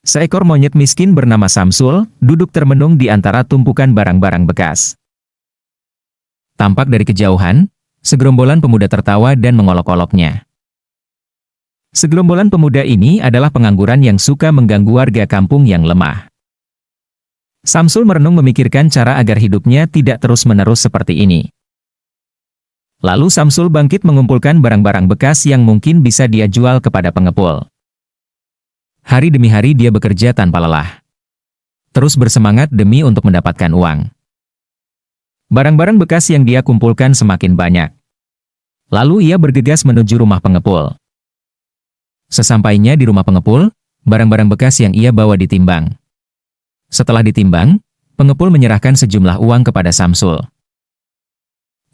Seekor monyet miskin bernama Samsul, duduk termenung di antara tumpukan barang-barang bekas. Tampak dari kejauhan, segerombolan pemuda tertawa dan mengolok-oloknya. Segerombolan pemuda ini adalah pengangguran yang suka mengganggu warga kampung yang lemah. Samsul merenung memikirkan cara agar hidupnya tidak terus-menerus seperti ini. Lalu Samsul bangkit mengumpulkan barang-barang bekas yang mungkin bisa dia jual kepada pengepul. Hari demi hari dia bekerja tanpa lelah. Terus bersemangat demi untuk mendapatkan uang. Barang-barang bekas yang dia kumpulkan semakin banyak. Lalu ia bergegas menuju rumah pengepul. Sesampainya di rumah pengepul, barang-barang bekas yang ia bawa ditimbang. Setelah ditimbang, pengepul menyerahkan sejumlah uang kepada Samsul.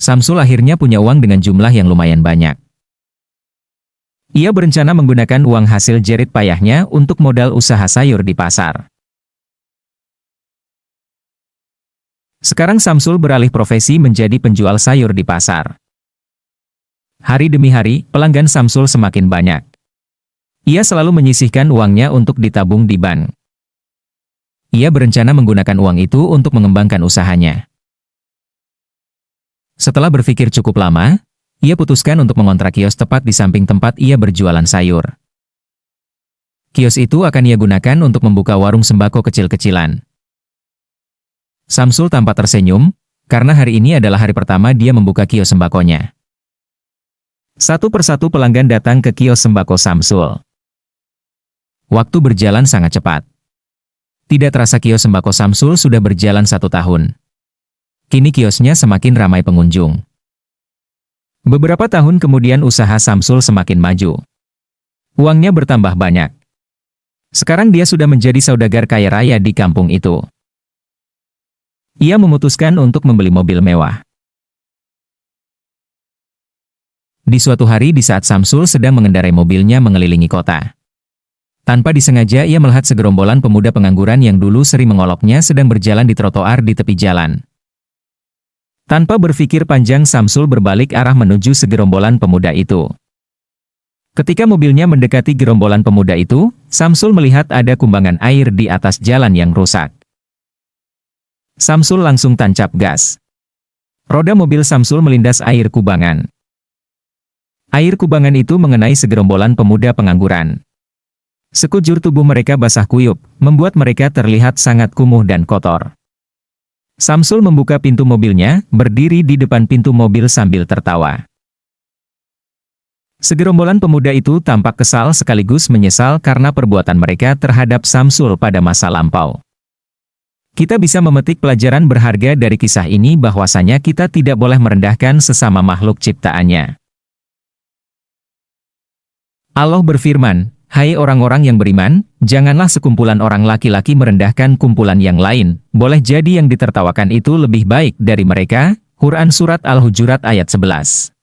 Samsul akhirnya punya uang dengan jumlah yang lumayan banyak. Ia berencana menggunakan uang hasil jerit payahnya untuk modal usaha sayur di pasar. Sekarang Samsul beralih profesi menjadi penjual sayur di pasar. Hari demi hari, pelanggan Samsul semakin banyak. Ia selalu menyisihkan uangnya untuk ditabung di bank. Ia berencana menggunakan uang itu untuk mengembangkan usahanya. Setelah berpikir cukup lama, ia putuskan untuk mengontrak kios tepat di samping tempat ia berjualan sayur. Kios itu akan ia gunakan untuk membuka warung sembako kecil-kecilan. Samsul tampak tersenyum, karena hari ini adalah hari pertama dia membuka kios sembakonya. Satu persatu pelanggan datang ke kios sembako Samsul. Waktu berjalan sangat cepat. Tidak terasa kios sembako Samsul sudah berjalan 1 tahun. Kini kiosnya semakin ramai pengunjung. Beberapa tahun kemudian usaha Samsul semakin maju. Uangnya bertambah banyak. Sekarang dia sudah menjadi saudagar kaya raya di kampung itu. Ia memutuskan untuk membeli mobil mewah. Di suatu hari di saat Samsul sedang mengendarai mobilnya mengelilingi kota. Tanpa disengaja ia melihat segerombolan pemuda pengangguran yang dulu sering mengoloknya sedang berjalan di trotoar di tepi jalan. Tanpa berpikir panjang Samsul berbalik arah menuju segerombolan pemuda itu. Ketika mobilnya mendekati gerombolan pemuda itu, Samsul melihat ada kumbangan air di atas jalan yang rusak. Samsul langsung tancap gas. Roda mobil Samsul melindas air kubangan. Air kubangan itu mengenai segerombolan pemuda pengangguran. Sekujur tubuh mereka basah kuyup, membuat mereka terlihat sangat kumuh dan kotor. Samsul membuka pintu mobilnya, berdiri di depan pintu mobil sambil tertawa. Segerombolan pemuda itu tampak kesal sekaligus menyesal karena perbuatan mereka terhadap Samsul pada masa lampau. Kita bisa memetik pelajaran berharga dari kisah ini bahwasanya kita tidak boleh merendahkan sesama makhluk ciptaannya. Allah berfirman, "Hai orang-orang yang beriman, janganlah sekumpulan orang laki-laki merendahkan kumpulan yang lain, boleh jadi yang ditertawakan itu lebih baik dari mereka." Quran Surat Al-Hujurat ayat 11.